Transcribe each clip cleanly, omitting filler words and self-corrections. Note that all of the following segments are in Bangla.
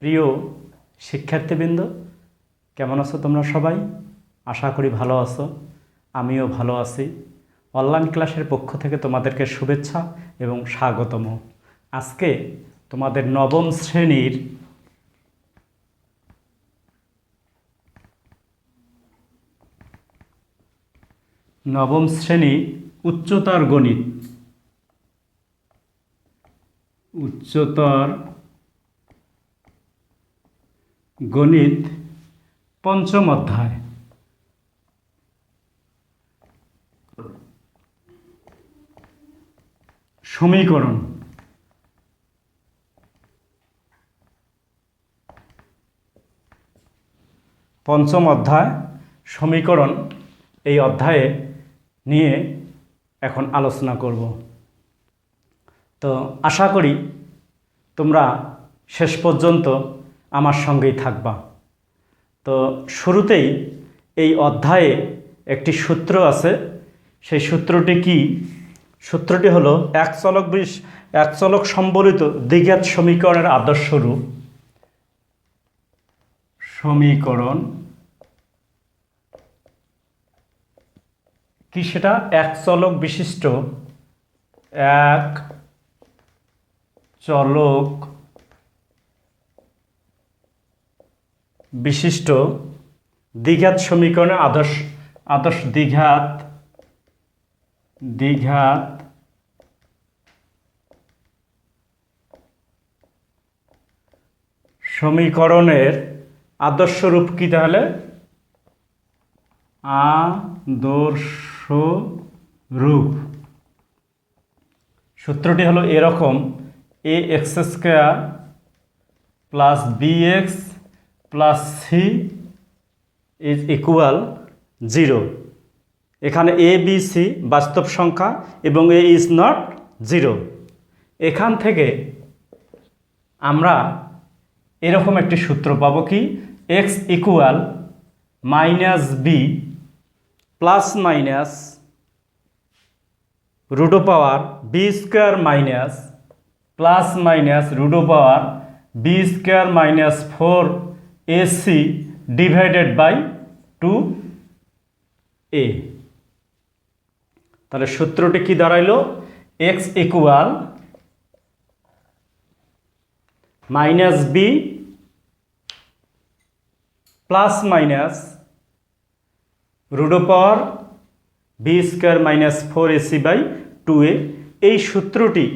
প্রিয় শিক্ষার্থীবৃন্দ, কেমন আছো তোমরা সবাই? আশা করি ভালো আছো। আমিও ভালো আছি। অনলাইন ক্লাসের পক্ষ থেকে তোমাদেরকে শুভেচ্ছা এবং স্বাগতম। আজকে তোমাদের নবম শ্রেণী উচ্চতর গণিত পঞ্চম অধ্যায় সমীকরণ। পঞ্চম অধ্যায় সমীকরণ এই অধ্যায়ে নিয়ে এখন আলোচনা করব। তো আশা করি তোমরা শেষ পর্যন্ত আমার সঙ্গেই থাকবা। তো শুরুতেই এই অধ্যায়ে একটি সূত্র আছে। সেই সূত্রটি কি? সূত্রটি হলো এক চলক সম্বলিত দ্বিঘাত সমীকরণের আদর্শ রূপ। সমীকরণ কি সেটা? এক চলক বিশিষ্ট দ্বিঘাত সমীকরণের আদর্শ দ্বিঘাত সমীকরণের আদর্শ রূপ কি তাহলে? আদর্শ রূপ। সূত্রটি হলো এরকম: ax² + bx + c = 0। এখানে a b c বাস্তব সংখ্যা এবং a is not 0। এখান থেকে আমরা এরকম একটি সূত্র পাবো কি? x = -b ± √b² - ±√b² - 4ac / 2a। তাহলে সূত্রটি কি দাঁড়াইল? x = -b ± √b² - 4ac / 2a। এই সূত্রটি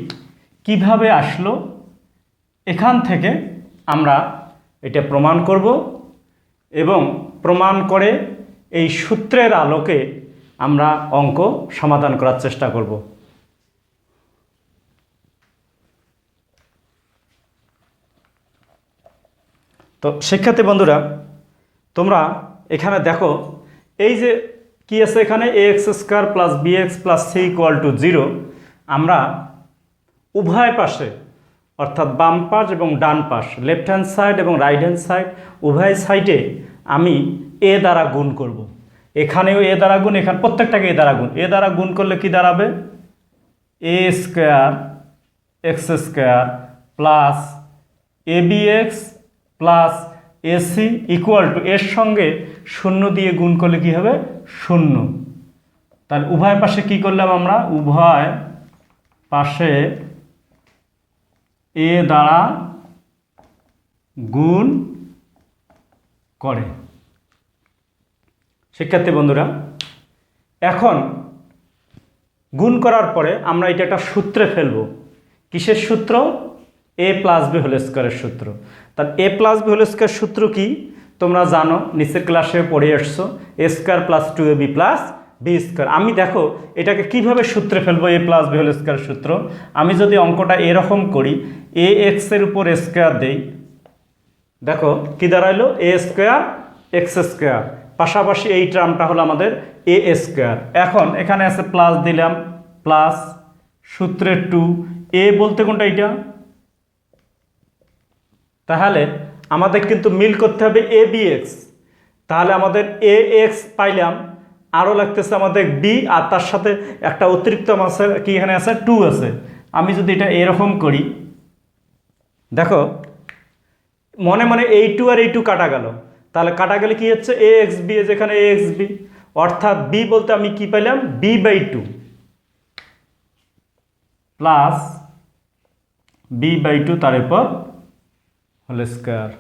কিভাবে আসলো? এখান থেকে আমরা এটা প্রমাণ করব এবং প্রমাণ করে এই সূত্রের আলোকে আমরা অঙ্ক সমাধান করার চেষ্টা করব। তো শিক্ষার্থী বন্ধুরা, তোমরা এখানে দেখো, এই যে কি আছে এখানে, ax² + bx + c = 0। আমরা উভয় পাশে অর্থাৎ বাম পাশ এবং ডান পাশ, লেফট হ্যান্ড সাইড এবং রাইট হ্যান্ড সাইড, উভয় সাইডে আমি a দ্বারা গুণ করব। এখানেও a দ্বারা গুণ, এখানে প্রত্যেকটাকে a দ্বারা গুণ। a দ্বারা গুণ করলে কি দাঁড়াবে? a² x² + abx + ac = এর সঙ্গে 0 দিয়ে গুণ করলে কি হবে? 0। তাহলে উভয় পাশে কি করলাম আমরা? উভয় পাশে a দ্বারা গুণ করে। শিক্ষার্থী বন্ধুরা, এখন গুণ করার পরে আমরা এটা একটা সূত্রে ফেলব। কিসের সূত্র? a + b² সূত্র। তার a + b² সূত্র কি তোমরা জানো, নিচের ক্লাসে পড়ে আসছো, a² + 2ab + b²। আমি দেখো এটাকে কিভাবে সূত্রে ফেলবো, a + b² সূত্র। আমি যদি অঙ্কটা এরকম করি, ax এর উপর a² দেই, দেখো কি দাঁড়াইলো? a² x²। পাশাপাশি এই টার্মটা হলো আমাদের a²। এখন এখানে আছে প্লাস দিলাম, প্লাস সূত্রের 2। a বলতে কোনটা? এটা। তাহলে আমাদের কিন্তু মিল করতে হবে abx। তাহলে আমাদের ax পাইলাম, আরও লাগতেছে আমাদের b, আর তার সাথে একটা অতিরিক্ত আছে কি, এখানে আছে 2 আছে। আমি যদি এটা এরকম করি, দেখো মনে মনে এই টু আর এই টু কাটা গেল, তাহলে কাটা গেলে কি হচ্ছে এ এক্স বি, যেখানে এ এক্স বি, অর্থাৎ বি বলতে আমি কি পেলাম b by two plus b by two তার উপর হোল স্কোয়ার।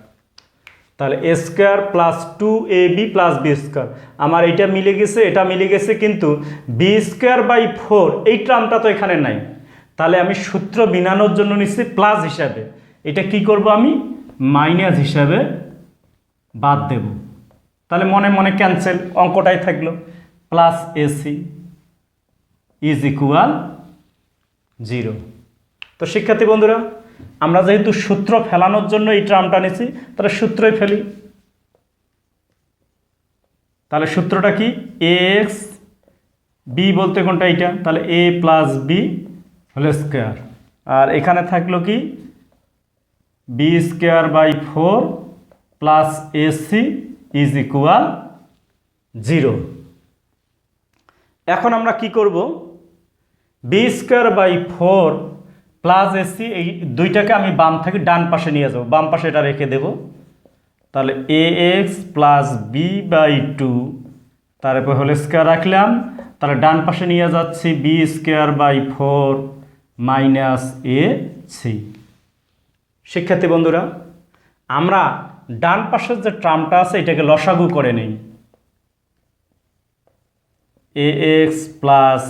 তাহলে a square plus two a b plus b square, আমার এটা মিলে গেছে এটা মিলে গেছে, কিন্তু বি স্কোয়ার বাই ফোর এই টার্মটা তো এখানে নাই, তাহলে আমি সূত্র বিনানোর জন্য নিচ্ছি প্লাস হিসাবে, এটা কি করব আমি মাইনাস হিসাবে বাদ দেব, তাহলে মনে মনে ক্যান্সেল, অঙ্কটাই থাকলো প্লাস এসি ইজ ইকুয়াল 0। তো শিক্ষার্থী বন্ধুরা, আমরা যেহেতু সূত্র ফেলানোর জন্য এই টার্মটা নিয়েছি, তাহলে সূত্রই ফেলি। তাহলে সূত্রটা কি এ এক্স বি বলতে কোনটা এইটা, তাহলে a plus b whole square, আর এখানে থাকলো কি b square by four plus a c is equal 0। এখন আমরা কি করব, b square by four plus a c এই দুইটাকে আমি বাম থেকে ডান পাশে নিয়ে যাব, বাম পাশে এটা রেখে দেব, তাহলে a x plus b by two তারপর হোল স্কোয়ার রাখলাম, তাহলে ডান পাশে নিয়ে যাচ্ছি b square by four minus a c. শিক্ষার্থী বন্ধুরা, আমরা ডান পাশের যে টার্মটা আছে এটাকে লসাগু করে নেই, a x plus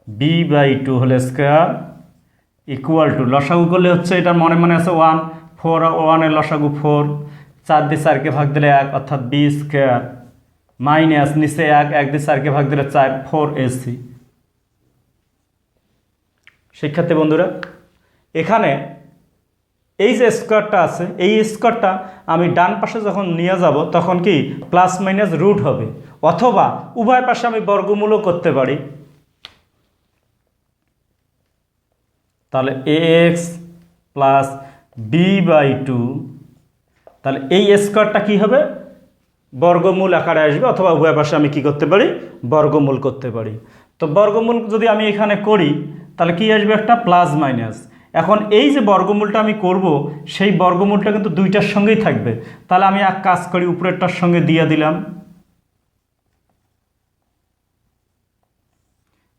b by two whole square equal to, লসাগু করলে হচ্ছে এটার মনে মনে আছে ওয়ান, ফোর ওয়ানের লসাগু ফোর, 4 দিয়ে 4কে ভাগ দিলে 1 অর্থাৎ বি স্কোয়ার মাইনাস নিচে 1 দিয়ে 4কে ভাগ দিলে 4 4 এসি। শিক্ষার্থী বন্ধুরা, এখানে এই যে স্কোয়ারটা আছে এই স্কোয়ারটা আমি ডান পাশে যখন নিয়ে যাব তখন কি প্লাস মাইনাস রুট হবে, অথবা উভয় পাশে আমি বর্গমূলও করতে পারি, তাহলে a x plus b by two, তাহলে এই স্কোয়ারটা কি হবে বর্গমূল আকারে আসবে, অথবা উভয় পাশে আমি কি করতে পারি বর্গমূল করতে পারি। তো বর্গমূল যদি আমি এখানে করি তাহলে কি আসবে একটা প্লাস মাইনাস। এখন এই যে বর্গমূলটা আমি করব সেই বর্গমূলটা কিন্তু দুইটার সঙ্গেই থাকবে, তাহলে আমি এক কাজ করি উপরেরটার সঙ্গে দিয়ে দিলাম,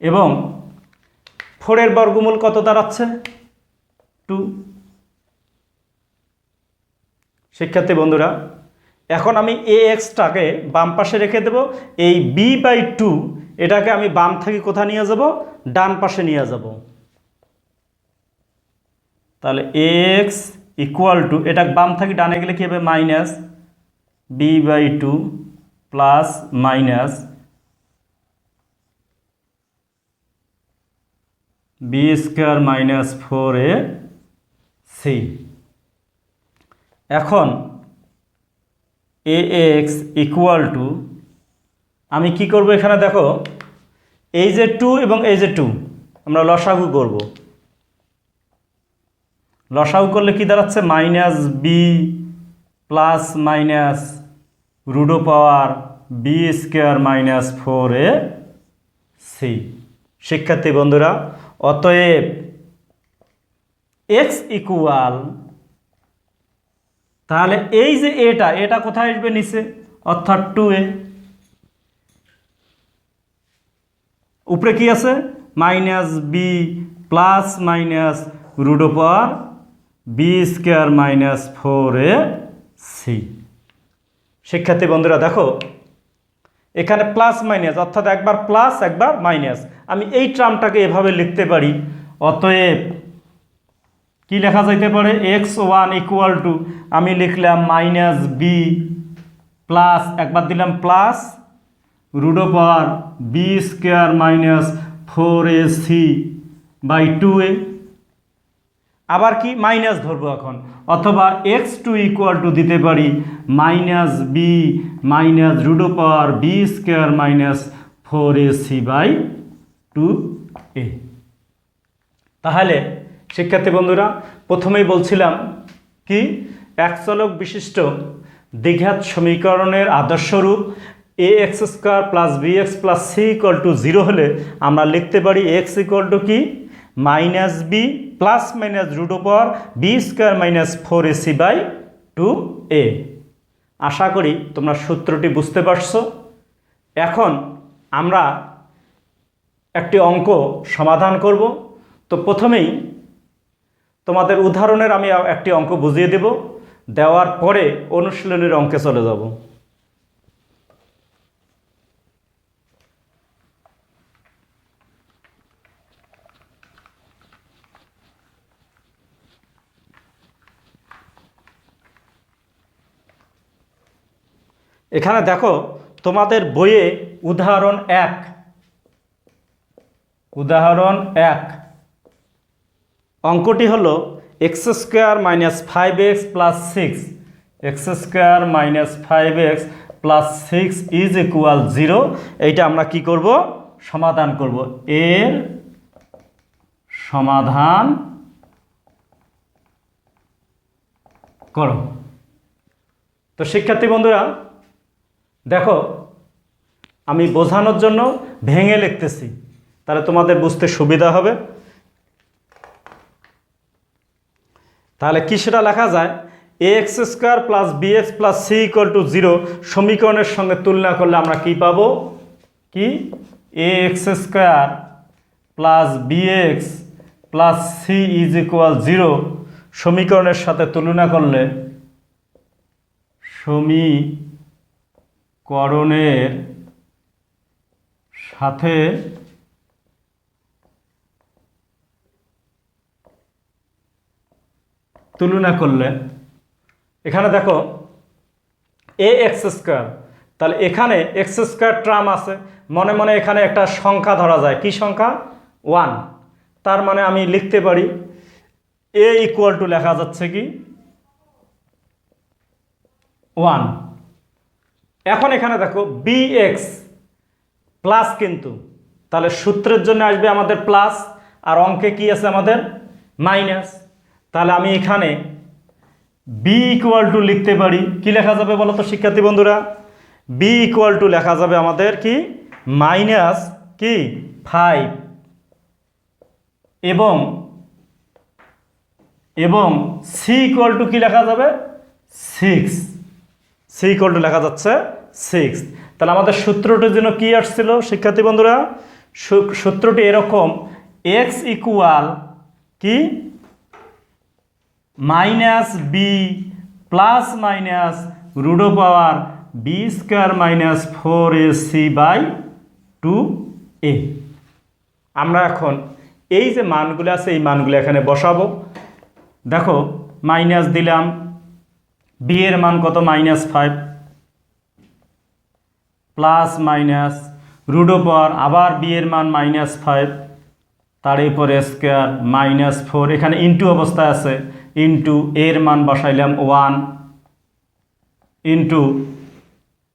এবং 4 বর্গমূল কত দাঁড়াচ্ছে 2। শিক্ষার্থী বন্ধুরা, এখন আমি এ এক্সটাকে বাম পাশে রেখে দেব, এই বি বাই টু এটাকে আমি বাম থেকে কোথায় নিয়ে যাব ডান পাশে নিয়ে যাব, তাহলে এ এক্স ইকুয়াল টু এটা বাম থেকে ডানে গেলে কি হবে minus b by two plus minus b square minus 4 a c. এখন এ এক্স ইকুয়াল টু আমি কি করব এখানে দেখো এই যে 2 এবং এই যে 2 আমরা লসাগু করব, লসাগু করলে কি দাঁড়াচ্ছে minus b plus minus root power b square minus 4 a c. শিক্ষার্থী বন্ধুরা, অতএব এক্স ইকুয়াল, তাহলে এই যে এটা কোথায় আসবে নিচে অর্থাৎ 2a, উপরে কি আছে minus b plus minus root power b square minus 4 a c. শিক্ষার্থী বন্ধুরা দেখো এখানে প্লাস মাইনাস অর্থাৎ একবার প্লাস একবার মাইনাস, আমি এই টার্মটাকে এভাবে লিখতে পারি, অতএব কি লেখা যাইতে পারে x1 ইকুয়াল টু আমি লিখলাম মাইনাস বি প্লাস একবার দিলাম plus root power b square minus 4ac by 2a, আবার কি মাইনাস ধরবো এখন, অথবা x2 ইকুয়াল টু দিতে পারি minus b minus root power b square minus 4ac by 2a। তাহলে শিক্ষার্থী বন্ধুরা, প্রথমেই বলছিলাম কি এক চলক বিশিষ্ট দ্বিঘাত সমীকরণের আদর্শরূপ a x square plus b x plus c equal to 0 হলে আমরা লিখতে পারি এক্স ইকুয়াল টু কি minus b plus minus root power b square minus 4ac by 2a। আশা করি তোমরা সূত্রটি বুঝতে পারছো। এখন আমরা একটি অঙ্ক সমাধান করব। তো প্রথমেই তোমাদের উদাহরণের আমি একটি অঙ্ক বুঝিয়ে দেব, দেওয়ার পরে অনুশীলনের অঙ্কে চলে যাব। এখানে দেখো তোমাদের বইয়ে উদাহরণ 1 অঙ্কটি হলো x² - 5x + 6 x² - 5x + 6 = 0। এইটা আমরা কি করব? সমাধান করব। এর সমাধান করো। তো শিক্ষার্থী বন্ধুরা দেখো, আমি বোঝানোর জন্য ভেঙে লিখতেছি, তাহলে তোমাদের বুঝতে সুবিধা হবে। তাহলে কি সেটা লেখা যায়? ax² + bx + c = 0 সমীকরণের সঙ্গে তুলনা করলে আমরা কি পাবো? কি ax² + bx + c = 0 সমীকরণের সাথে তুলনা করলে সমীকরণের সাথে তুলনা করলে এখানে দেখো ax², তাহলে এখানে x² টার্ম আছে, মনে মনে এখানে একটা সংখ্যা ধরা যায়। কি সংখ্যা? 1। তার মানে আমি লিখতে পারি a = লেখা যাচ্ছে কি 1। এখন এখানে দেখো bx প্লাস, কিন্তু তাহলে সূত্রের জন্য আসবে আমাদের প্লাস, আর অঙ্কে কি আছে আমাদের মাইনাস। তাহলে আমি এখানে b = লিখতে পারি, কি লেখা যাবে বলো তো শিক্ষার্থী বন্ধুরা? b = লেখা যাবে আমাদের কি মাইনাস কি 5 এবং c = কি লেখা যাবে 6। c = লেখা যাচ্ছে 6। তাহলে আমাদের সূত্রটির জন্য কি আসছিল শিক্ষার্থী বন্ধুরা? সূত্রটি এরকম, x = কি -b plus minus √b² - 4ac/2a। আমরা এখন এই যে মানগুলো আছে এই মানগুলো এখানে বসাবো। দেখো মাইনাস দিলাম, b এর মান কত? -5 প্লাস মাইনাস √, আবার b এর মান -5, তার উপর স্কয়ার -4, এখানে ইনটু অবস্থায় আছে, ইনটু এর মান বসাইলাম 1, ইনটু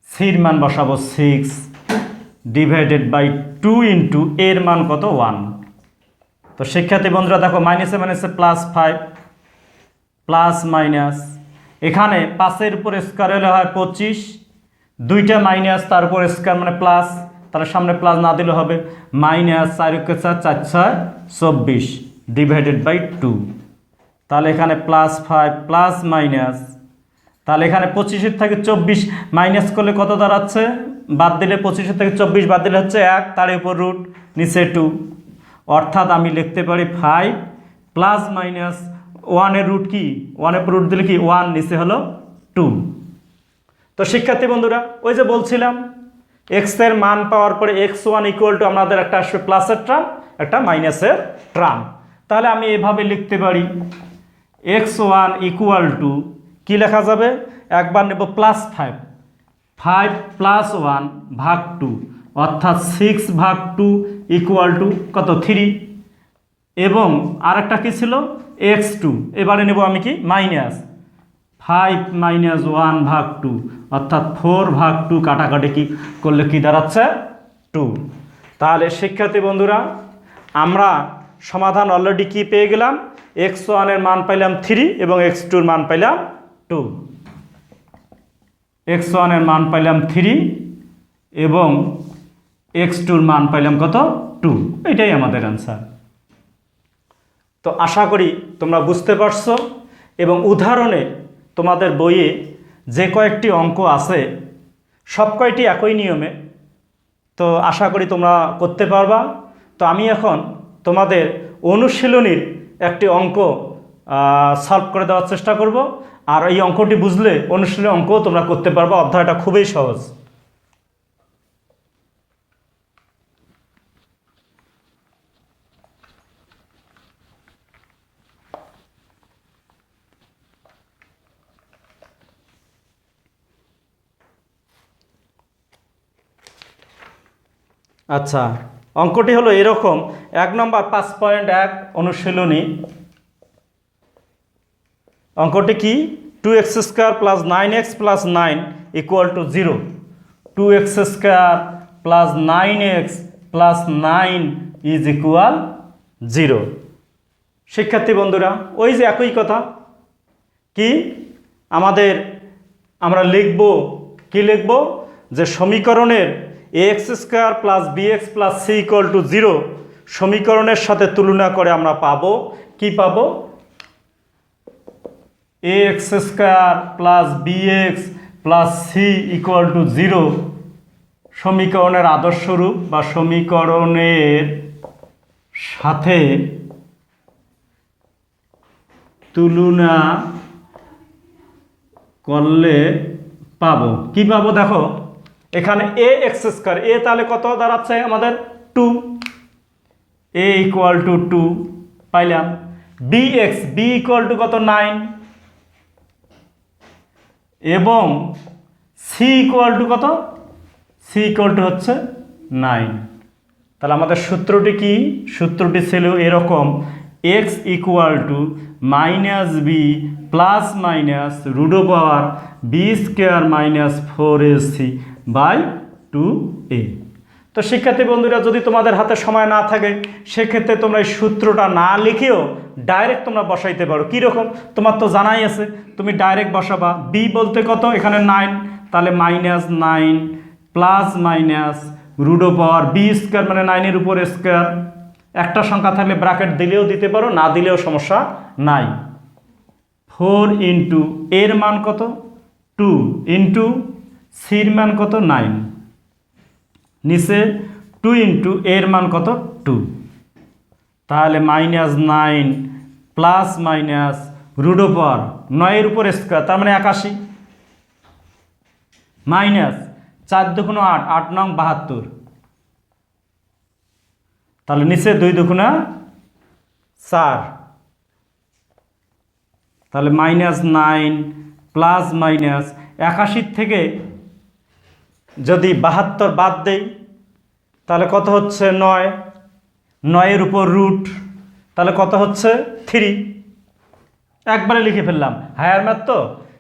সির মান বসাবো 6 ডিভাইডেড বাই 2 ইনটু এর মান কত 1। তো শিক্ষার্থী বন্ধুরা দেখো মাইনাসে মাইনাসে +5 প্লাস মাইনাস, এখানে 5-এর উপর স্কয়ার হলে হয় 25, দুইটা মাইনাস তার উপর স্কয়ার মানে প্লাস, তার সামনে প্লাস না দিলে হবে -4 × 4 = 24 ডিভাইডেড বাই 2। তাহলে এখানে +5 প্লাস মাইনাস, তাহলে এখানে 25-এর থেকে 24 মাইনাস করলে কত দাঁড়াচ্ছে? বাদ দিলে 25-এর থেকে 24 বাদ দিলে হচ্ছে 1, তার উপর রুট, নিচে 2। অর্থাৎ আমি লিখতে পারি 5 প্লাস মাইনাস 1-এর রুট কি 1-এর রুট দিলে কি 1, নিচে হলো 2। তো শিক্ষার্থী বন্ধুরা ওই যে বলছিলাম x এর মান পাওয়ার পরে x1 = আমাদের একটা আসবে প্লাসের টার্ম, একটা মাইনাসের টার্ম। তাহলে আমি এভাবে লিখতে পারি x1 = কি লেখা যাবে? একবার নেব +5, 5 + 1 ভাগ 2, অর্থাৎ 6/2 = কত 3। এবং আরেকটা কি ছিল x2, এবারে নেব আমি কি -5 - 1/2, অর্থাৎ 4/2 কাটাকাটি কি করলে কি দাঁড়াচ্ছে 2। তাহলে শিক্ষার্থী বন্ধুরা আমরা সমাধান অলরেডি কি পেয়ে গেলাম? x1 এর মান পাইলাম 3 এবং x2 এর মান পাইলাম 2। x1 এর মান পাইলাম 3 এবং x2 এর মান পাইলাম কত 2। এটাই আমাদের অ্যান্সার। তো আশা করি তোমরা বুঝতে পারছো এবং উদাহরণে তোমাদের বইয়ে যে কয়েকটি অঙ্ক আছে সব কয়টি একই নিয়মে, তো আশা করি তোমরা করতে পারবা। তো আমি এখন তোমাদের অনুশীলনীর একটি অঙ্ক সলভ করে দেওয়ার চেষ্টা করব, আর এই অঙ্কটি বুঝলে অনুশীলনী অঙ্কও তোমরা করতে পারবা। অধ্যায়টা খুবই সহজ। আচ্ছা, অঙ্কটি হলো এরকম। 1 নম্বর 5.1 অনুশীলনী। অঙ্কটি কি? 2x² + 9x + 9 = 0। 2x² + 9x + 9 = 0। শিক্ষার্থী বন্ধুরা, ওই যে একই কথা কি আমরা লিখব, কি লিখব, যে সমীকরণের ax² + bx + c = 0 সমীকরণের সাথে তুলনা করে আমরা পাবো কি? পাবো ax² + bx + c = 0 সমীকরণের আদর্শ রূপ বা সমীকরণের সাথে তুলনা করলে পাবো কি? পাবো দেখো, এখানে ax², এ তাহলে কত দাঁড়াচ্ছে আমাদের? 2, a = 2 পাইলাম। bx, b = কত? 9, এবং c = কত? c হচ্ছে 9। তাহলে আমাদের সূত্রটি কি? সূত্রটি ছিল এরকম, x = -b ± (√b² - 4ac/2a)। তো শিক্ষার্থী বন্ধুরা, যদি তোমাদের হাতে সময় না থাকে সেক্ষেত্রে তোমরা এই সূত্রটা না লিখেও ডাইরেক্ট তোমরা বসাইতে পারো। কীরকম? তোমার তো জানাই আছে, তুমি ডাইরেক্ট বসাবা। b বলতে কত? এখানে 9, তাহলে -9 ± (√b² মানে 9-এর উপর স্কোয়ার। একটা সংখ্যা থাকলে ব্র্যাকেট দিলেও দিতে পারো, না দিলেও সমস্যা নাই। 4 × এর মান কত? 2 × সির মান কত? 9। নিচে 2 × এর মান কত? 2। তাহলে -9 ±√9-এর উপর স্কোয়ার, তার মানে 81, মাইনাস 4 × 8, 8 × 9 = 72। তাহলে নিচে 2 × 2 = 4। তাহলে -9 ±81 থেকে যদি 72 বাদ দেই তাহলে কত হচ্ছে? 9, 9-এর উপর রুট, তাহলে কত হচ্ছে? 3। একবারে লিখে ফেললাম, হায়ার ম্যাথ তো,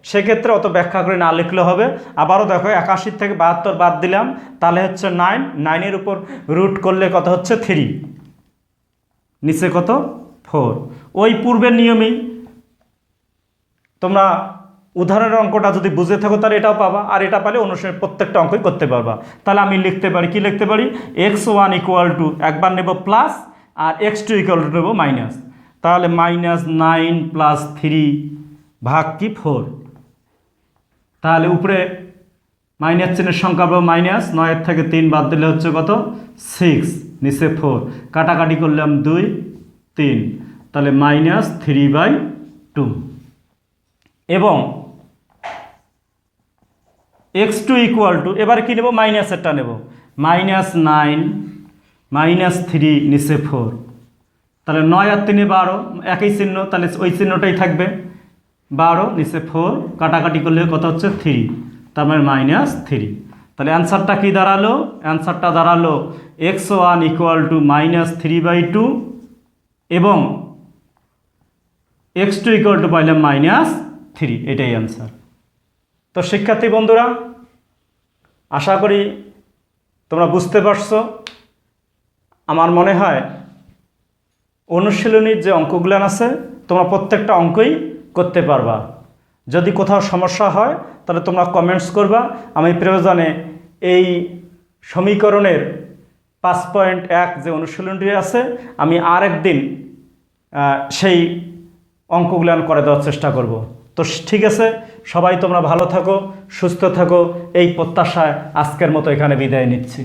সেক্ষেত্রে অত ব্যাখ্যা করে না লিখলে হবে। আবারও দেখো, 81 থেকে 72 বাদ দিলাম, তাহলে হচ্ছে 9, 9-এর উপর রুট করলে কত হচ্ছে? 3। নিচে কত? 4। ওই পূর্বের নিয়মেই তোমরা উদাহরণের অঙ্কটা যদি বুঝে থাকো তাহলে এটাও পাবা, আর এটা পালে অনুসারে প্রত্যেকটা অঙ্কই করতে পারবা। তাহলে আমি লিখতে পারি, কি লিখতে পারি? x1 = একবার নেব প্লাস, আর x2 = নেব মাইনাস। তাহলে -9 + 3 ভাগ কি? 4। তাহলে উপরে মাইনাস চিহ্নের সংখ্যা পাবো মাইনাস, 9-এর থেকে 3 বাদ দিলে হচ্ছে কত? 6। নিচে 4, কাটাকাটি করলাম 2, 3, তাহলে -3/2। এবং x2 = এবারে কি নেব? মাইনাসেরটা নেব, -9 -3 নিচে 4। তাহলে 9 আর 3 12, একই চিহ্ন, তাহলে ওই চিহ্নটাই থাকবে। 12 নিচে 4, কাটাকাটি করলে কত হচ্ছে? 3, তার মানে -3। তাহলে অ্যান্সারটা কি দাঁড়ালো? অ্যান্সারটা দাঁড়ালো x1 = -3/2 এবং x2 = পাইলাম -3। এটাই অ্যান্সার। তো শিক্ষার্থী বন্ধুরা, আশা করি তোমরা বুঝতে পারছো। আমার মনে হয় অনুশীলনীর যে অঙ্কগুলো আছে তোমরা প্রত্যেকটা অঙ্কই করতে পারবা। যদি কোথাও সমস্যা হয় তাহলে তোমরা কমেন্টস করবা, আমি প্রয়োজনে এই সমীকরণের 5.1 যে অনুশীলনটি আছে আমি আর একদিন সেই অঙ্কগুলো করে দেওয়ার চেষ্টা করব। তো ঠিক আছে, সবাই তোমরা ভালো থাকো, সুস্থ থাকো, এই প্রত্যাশায় আজকের মতো এখানে বিদায় নিচ্ছি।